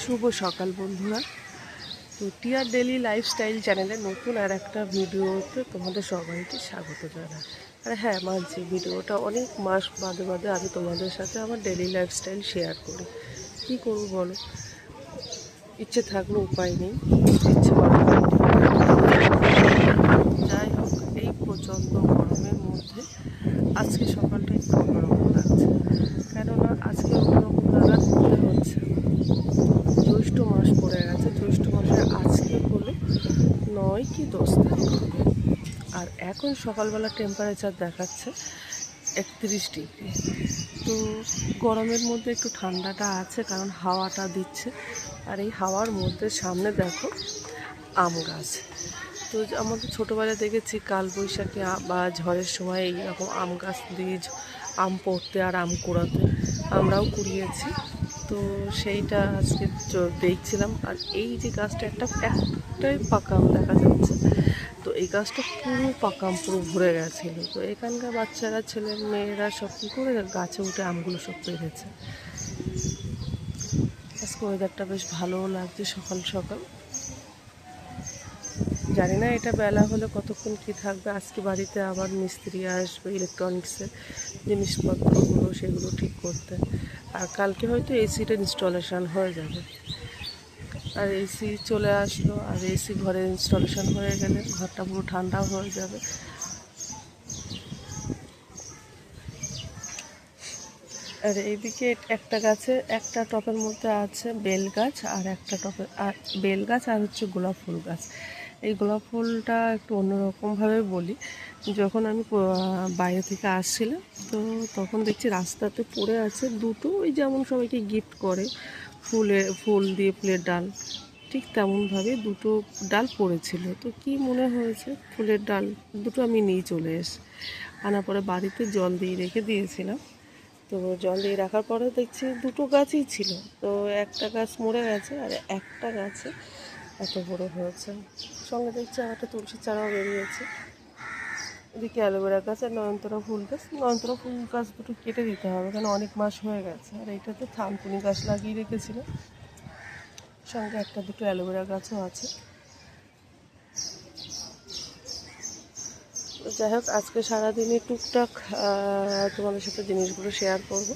শুভ সকাল বন্ধুরা। তো টিয়ার ডেলি লাইফস্টাইল চ্যানেলে নতুন আর একটা ভিডিওতে তোমাদের সবাইকে স্বাগত জানাই। আর হ্যাঁ, মানছি ভিডিওটা অনেক মাস বাদে বাদে আমি তোমাদের সাথে আমার ডেলি লাইফস্টাইল শেয়ার করি। কী করবো বলো, ইচ্ছে থাকলে উপায় নেই, ইচ্ছে করা হয়। যাই হোক, এই প্রচণ্ড গরমের মধ্যে আজকে সকালটা একটু অন্যরকম লাগছে, কেননা আজকে অন্যরকম লাগার মধ্যে হচ্ছে জ্যৈষ্ঠ মাস পড়ে গেছে। জ্যৈষ্ঠ মাসের আজকে হলো 9 কি 10 তারিখ হবে। আর এখন সকালবেলা টেম্পারেচার দেখাচ্ছে 31 ডিগ্রি। তো গরমের মধ্যে একটু ঠান্ডাটা আছে, কারণ হাওয়াটা দিচ্ছে। আর এই হাওয়ার মধ্যে সামনে দেখো আম গাছ। তো আমাদের ছোটোবেলায় দেখেছি কালবৈশাখী বা ঝড়ের সময় এইরকম আম গাছ দিয়ে আম পড়তে আর আম কুড়াতে, আমরাও কুড়িয়েছি। তো সেইটা আজকে দেখছিলাম। আর এই যে গাছটা একটাই পাকা আম দেখা যাচ্ছে। তো এই গাছটা পুরো পাকা আম, পুরো ভরে গেছিলো। তো এখানকার বাচ্চারা, ছেলে মেয়েরা সব কী করে গাছে উঠে আমগুলো সব পেরেছে। আজকে ওয়েদারটা বেশ ভালোও লাগছে সকাল সকাল। জানি না এটা বেলা হলে কতক্ষণ কী থাকবে। আজকে বাড়িতে আবার মিস্ত্রি আসবে ইলেকট্রনিক্সের জিনিসপত্রগুলো, সেগুলো ঠিক করতে। আর কালকে হয়তো এসিটা ইনস্টলেশন হয়ে যাবে। আর এসি চলে আসলো, আর এসি ঘরে ইনস্টলেশন হয়ে গেলে ঘরটা পুরো ঠান্ডাও হয়ে যাবে। আর এইদিকে একটা গাছে, একটা টবের মধ্যে আছে বেল গাছ, আর একটা টবে আর বেল গাছ আর হচ্ছে গোলাপ ফুল গাছ। এই গোলাপ ফুলটা একটু অন্যরকমভাবে বলি। যখন আমি বাইরে থেকে আসছিলাম, তো তখন দেখছি রাস্তাতে পড়ে আছে দুটো, ওই যেমন সবাইকে গিফট করে ফুল দিয়ে ফুলের ডাল, ঠিক তেমনভাবে দুটো ডাল পড়েছিল। তো কি মনে হয়েছে, ফুলের ডাল দুটো আমি নিয়ে চলে এসে আনার পরে বাড়িতে জল দিয়ে রেখে দিয়েছিলাম। তো জল দিয়ে রাখার পরে দেখছি দুটো গাছই ছিল। তো একটা গাছ মরে গেছে, আর একটা গাছে এত বড় হয়েছে। সঙ্গে দেখছি আর একটা তুলসী চারাও বেরিয়েছে। এদিকে অ্যালোভেরা গাছ আর নয়নতারা ফুল গাছ। নয়নতারা ফুল গাছ দুটো কেটে দিতে হবে, কারণ অনেক মাস হয়ে গেছে। আর এইটাতে থানকুনি গাছ লাগিয়ে রেখেছিল, সঙ্গে একটা দুটো অ্যালোভেরা গাছও আছে। যাই হোক, আজকে সারাদিনে টুকটাক তোমাদের সাথে জিনিসগুলো শেয়ার করব।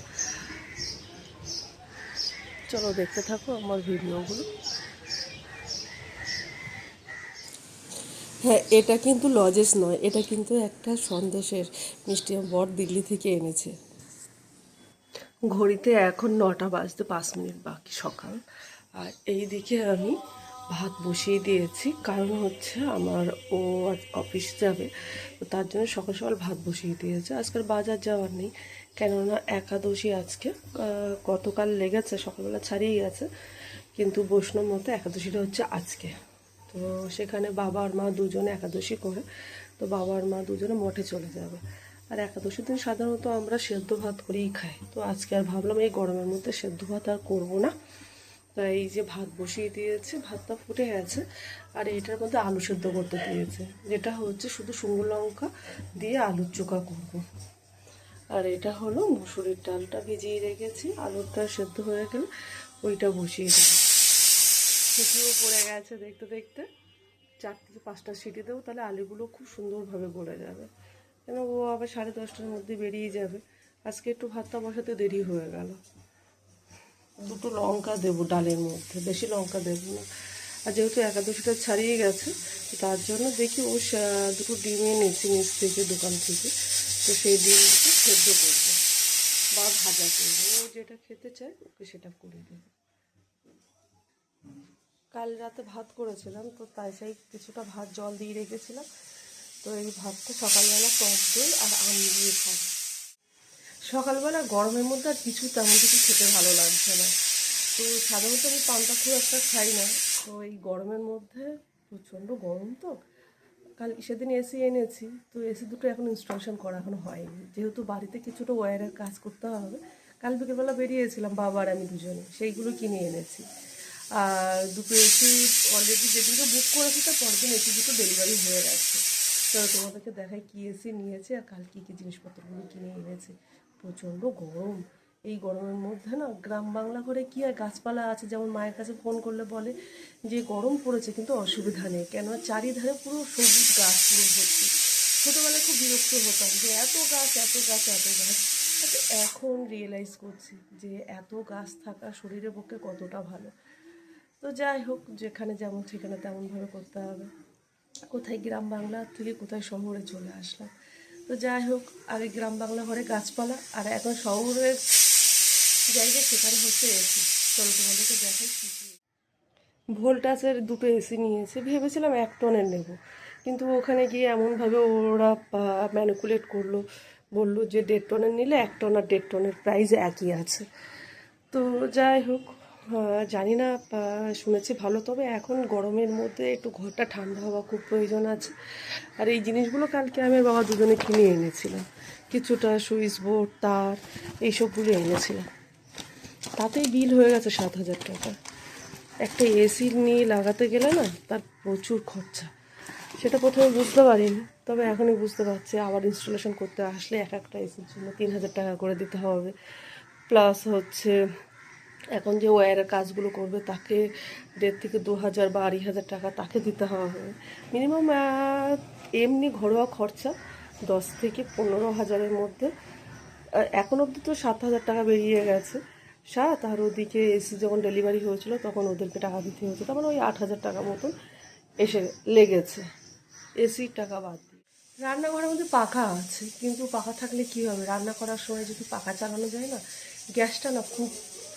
চলো দেখতে থাকো আমার ভিডিওগুলো। হ্যাঁ, এটা কিন্তু লজেস নয়, এটা কিন্তু একটা সন্দেশের মিষ্টি বর দিল্লি থেকে এনেছে। ঘড়িতে এখন 9টা বাজতে 5 মিনিট বাকি সকাল। আর এই দিকে আমি ভাত বসিয়ে দিয়েছি, কারণ হচ্ছে আমার ও আজ অফিস যাবে। তো তার জন্য সকাল সকাল ভাত বসিয়ে দিয়েছে। আজকাল বাজার যাওয়ার নেই, কেননা একাদশী আজকে। গতকাল লেগেছে, সকালবেলা ছাড়িয়ে গেছে, কিন্তু বৈষ্ণব মতে একাদশীটা হচ্ছে আজকে। তো সেখানে বাবা আর মা দুজনে একাদশী করে, তো বাবা আর মা দুজনে মঠে চলে যাবে। আর একাদশীর দিন সাধারণত আমরা সেদ্ধ ভাত করেই খাই। তো আজকে আর ভাবলাম এই গরমের মধ্যে সেদ্ধ ভাত আর করবো না। তো এই যে ভাত বসিয়ে দিয়েছে, ভাতটা ফুটে গেছে। আর এটার মধ্যে আলু সেদ্ধ করতে দিয়েছে, যেটা হচ্ছে শুধু শুকনো লঙ্কা দিয়ে আলুর চোখা করব। আর এটা হলো মুসুরির ডালটা ভিজিয়ে রেখেছি, আলুটা সেদ্ধ হয়ে গেলে ওইটা বসিয়ে দেবো। সিটিও পড়ে গেছে দেখতে দেখতে। 4 থেকে 5টা সিটি দেবো, তাহলে আলুগুলো খুব সুন্দরভাবে গলে যাবে। কেন ও আবার 10:30টার মধ্যে বেরিয়ে যাবে। আজকে একটু ভাতটা বসাতে দেরি হয়ে গেল। দুটো লঙ্কা দেবো ডালের মধ্যে, বেশি লঙ্কা দেবো না। আর যেহেতু একাদশীটা ছাড়িয়ে গেছে, তার জন্য দেখি ও দুটো ডিম এনেছি নিচ থেকে, দোকান থেকে। তো সেই ডিমটা সেদ্ধ করবো বা ভাজা করবো, ও যেটা খেতে চায় ওকে সেটা করে দেবো। কাল রাতে ভাত করেছিলাম, তো তাই সেই কিছুটা ভাত জল দিয়ে রেখেছিলাম। তো এই ভাতটা সকালবেলা টক দই আর আম দিয়ে খাবো। সকালবেলা গরমের মধ্যে আর কিছু তেমন কিছু খেতে ভালো লাগছে না। তো সাধারণত আমি পান্তা খুব একটা খাই না। তো এই গরমের মধ্যে, প্রচণ্ড গরম তো, কাল সেদিন এসি এনেছি। তো এসি দুটো এখন ইনস্টলেশন করা এখনো হয়নি, যেহেতু বাড়িতে কিছুটা ওয়্যারের কাজ করতে হবে। কাল বিকেলবেলা বেরিয়েছিলাম বাবা আর আমি দুজনে, সেইগুলো কিনে এনেছি। আর দুটো এসি অলরেডি যেদিনকে বুক করেছি তার পরের দিন এসি দুটো ডেলিভারি হয়ে গেছে। চলো তোমাদেরকে দেখাই কী এসি নিয়েছে আর কাল কী কী জিনিসপত্রগুলো কিনে এনেছি। প্রচণ্ড গরম, এই গরমের মধ্যে না গ্রাম বাংলা করে কি আর গাছপালা আছে, যেমন মায়ের কাছে ফোন করলে বলে যে গরম পড়েছে কিন্তু অসুবিধা নেই, কেন চারিধারে পুরো সবুজ গাছ পুরো ভর্তি। ছোটোবেলায় খুব বিরক্ত হতাম যে এত গাছ এত গাছ এত গাছ, কিন্তু এখন রিয়েলাইজ করছি যে এত গাছ থাকা শরীরের পক্ষে কতটা ভালো। তো যাই হোক, যেখানে যেমন সেখানে তেমনভাবে করতে হবে। কোথায় গ্রাম বাংলা থেকে কোথায় শহরে চলে আসলাম। তো যাই হোক, আগে গ্রাম বাংলা ঘরে গাছপালা, আর এখন শহরের জায়গায় সেখানে হচ্ছে এসি। চলো তোমাদেরকে দেখাই কী কী। ভোল্টাসের দুটো এসি নিয়েছে, ভেবেছিলাম 1 টনের নেব, কিন্তু ওখানে গিয়ে এমনভাবে ওরা ম্যানিপুলেট করলো, বললো যে 1.5 টনের নিলে 1 টন আর 1.5 টনের প্রাইস একই আছে। তো যাই হোক, জানি না, শুনেছি ভালো, তবে এখন গরমের মধ্যে একটু ঘরটা ঠান্ডা হওয়া খুব প্রয়োজন আছে। আর এই জিনিসগুলো কালকে আমি আর বাবা দুজনে কিনে এনেছিলাম, কিছুটা সুইচ বোর্ড তার এইসবগুলো এনেছিলাম, তাতেই বিল হয়ে গেছে 7,000 টাকা। একটা এসি নিয়ে লাগাতে গেলে না তার প্রচুর খরচা, সেটা প্রথমে বুঝতে পারিনি, তবে এখনই বুঝতে পারছি। আবার ইনস্টলেশন করতে আসলে একটা এসির জন্য 3,000 টাকা করে দিতে হবে, প্লাস হচ্ছে এখন যে ওয়্যারের কাজগুলো করবে তাকে 1.5 থেকে 2,000 বা 2,500 টাকা তাকে দিতে হবে মিনিমাম। এমনি ঘরোয়া খরচা 10 থেকে 15,000-এর মধ্যে। এখন অবধি তো 7,000 টাকা বেরিয়ে গেছে, আর ওদিকে এসি যখন ডেলিভারি হয়েছিল তখন ওদেরকে টাকা দিতে হতো, তার মানে ওই 8,000 টাকা মতন এসে লেগেছে এসির টাকা বাদ দিয়ে। রান্নাঘরের মধ্যে পাখা আছে, কিন্তু পাখা থাকলে কী হবে, রান্না করার সময় যদি পাখা চালানো যায় না, গ্যাসটা না খুব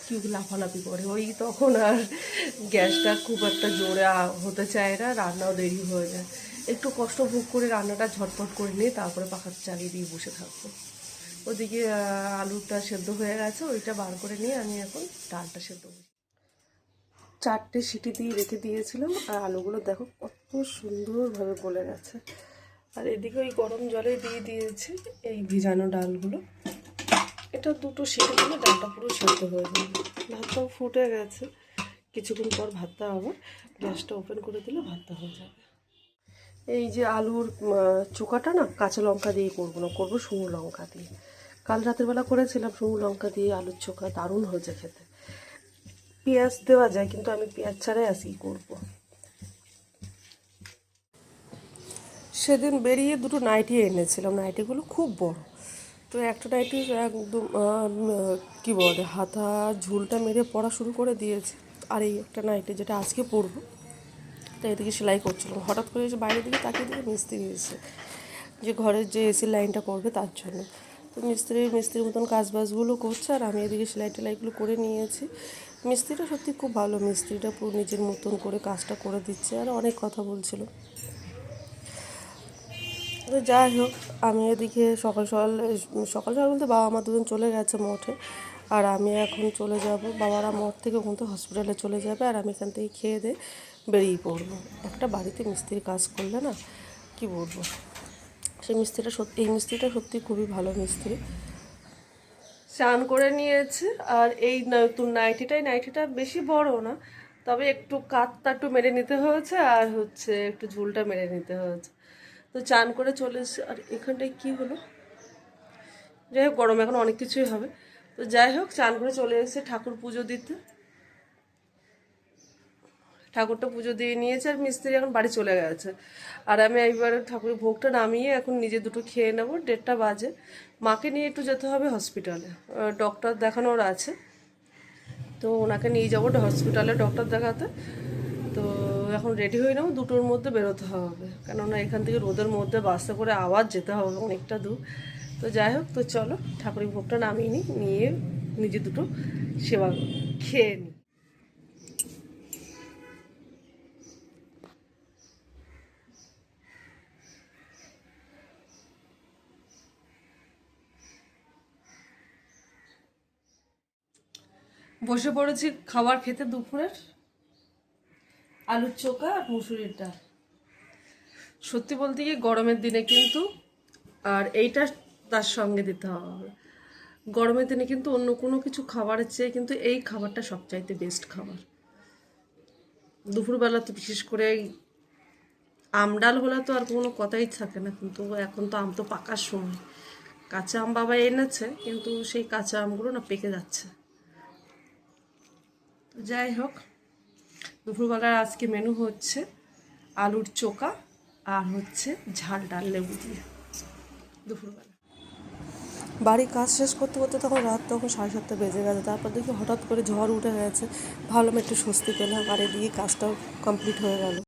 কি লাফালাফি করে, ওই তখন আর গ্যাসটা খুব একটা জোরে হতে চায় না, রান্নাও দেরি হয়ে যায়। একটু কষ্ট ভোগ করে রান্নাটা ঝটপট করে নিয়ে তারপরে পাখাটা চালিয়ে দিয়ে বসে থাকবো। ওদিকে আলুটা সেদ্ধ হয়ে গেছে, ওইটা বার করে নিয়ে আমি এখন ডালটা সেদ্ধ করি। 4টে সিটি দিয়ে রেখে দিয়েছিলাম, আর আলুগুলো দেখো কত সুন্দরভাবে গলে গেছে। আর এদিকে ওই গরম জলে দিয়ে দিয়েছি এই ভিজানো ডালগুলো, এটা 2টো সিটি দিলে ডালটা পুরো সেদ্ধ হয়ে যাবে। ভাতটাও ফুটে গেছে, কিছুক্ষণ পর ভাতটা আবার গ্যাসটা ওপেন করে দিলে ভাতটা হয়ে যাবে। এই যে আলুর চোকাটা না কাঁচা লঙ্কা দিয়ে করবো না, করবো শুকনো লঙ্কা দিয়ে। কাল রাতের বেলা করেছিলাম শুকনো লঙ্কা দিয়ে আলুর চোখা, দারুণ হয়েছে খেতে। পেঁয়াজ দেওয়া যায়, কিন্তু আমি পেঁয়াজ ছাড়াই আজকেই করবো। সেদিন বেরিয়ে 2টো নাইটি এনেছিলাম, নাইটিগুলো খুব বড়, তো একটা নাইটি একদম কী বলে হাতা ঝুলটা মেরে পরা শুরু করে দিয়েছে। আর এই একটা নাইটি যেটা আজকে পরবো, তো এদিকে সেলাই করছিলাম, হঠাৎ করে এসে বাইরের দিকে তাকিয়ে দিকে মিস্ত্রি এসে, যে ঘরের যে এসির লাইনটা করবে তার জন্য। তো মিস্ত্রির মতন কাজবাজগুলো করছে, আর আমি এদিকে সেলাই টেলাইগুলো করে নিয়েছি। মিস্ত্রিটা সত্যি খুব ভালো, মিস্ত্রিটা পুরো নিজের মতন করে কাজটা করে দিচ্ছে, আর অনেক কথা বলছিল। তো যাই হোক, আমি এদিকে সকাল সকাল সকাল সকাল বলতে বাবা মা দুজন চলে গেছে মঠে, আর আমি এখন চলে যাব। বাবারা মঠ থেকে ওখান থেকে হসপিটালে চলে যাবে, আর আমি এখান থেকে খেয়ে দিয়ে বেরিয়ে পড়বো। একটা বাড়িতে মিস্ত্রি কাজ করলে না কি বলবো, সেই মিস্ত্রিটা সত্যি, এই মিস্ত্রিটা সত্যি খুবই ভালো মিস্ত্রি। স্নান করে নিয়েছে, আর এই নতুন নাইটিটা বেশি বড় না, তবে একটু কাতটা একটু মেরে নিতে হয়েছে, আর হচ্ছে একটু ঝুলটা মেরে নিতে হয়েছে। তো চান করে চলে এসেছে, আর এখানটায় কী হলো, যাই হোক গরম এখন অনেক কিছুই হবে। তো যাই হোক, চান করে চলে এসেছে ঠাকুর পুজো দিতে, ঠাকুরটা পুজো দিয়ে নিয়েছে, আর মিস্ত্রি এখন বাড়ি চলে গেছে। আর আমি এইবারে ঠাকুরের ভোগটা নামিয়ে এখন নিজে 2টো খেয়ে নেবো, 1:30টা বাজে। মাকে নিয়ে একটু যেতে হবে হসপিটালে, ডক্টর দেখানোর আছে, তো ওনাকে নিয়ে যাবো হসপিটালে ডক্টর দেখাতে। তো এখন রেডি হয়ে নেবো, 2টোর মধ্যে বেরোতে হবে, কেননা এখান থেকে রোদের মধ্যে বাসে করে আবার যেতে হবে অনেকটা দূর। তো যাই হোক, তো চলো ঠাকুরের ভোগটা নামিয়ে নিয়ে নিজে 2টো সেবা খেয়ে নিই। বসে পড়েছি খাবার খেতে, দুপুরের আলুর চোখা আর মুসুরির ডাল। সত্যি বলতে গিয়ে গরমের দিনে কিন্তু, আর এইটা তার সঙ্গে দিতে হবে, গরমের দিনে কিন্তু অন্য কোনো কিছু খাবারের চেয়ে কিন্তু এই খাবারটা সবচাইতে বেস্ট খাবার। দুপুরবেলা তো বিশেষ করে আম ডাল হলে তো আর কোনো কথাই থাকে না, কিন্তু এখন তো আম তো পাকার সময়, কাঁচা আম বাবা এনেছে, কিন্তু সেই কাঁচা আমগুলো না পেকে যাচ্ছে। তো যাই হোক, দুপুরবেলার আজকে মেনু হচ্ছে আলুর চোখা আর হচ্ছে ঝাল ডাল লেবু দিয়ে দুপুরবেলা। বাড়ির কাজ শেষ করতে করতে তখন রাত 7:30 বেজে গেছে। তারপর দেখি হঠাৎ করে ঝড় উঠে গেছে, ভাবলাম একটু স্বস্তি পেলাম, আর এদিকে কাজটাও কমপ্লিট হয়ে গেল।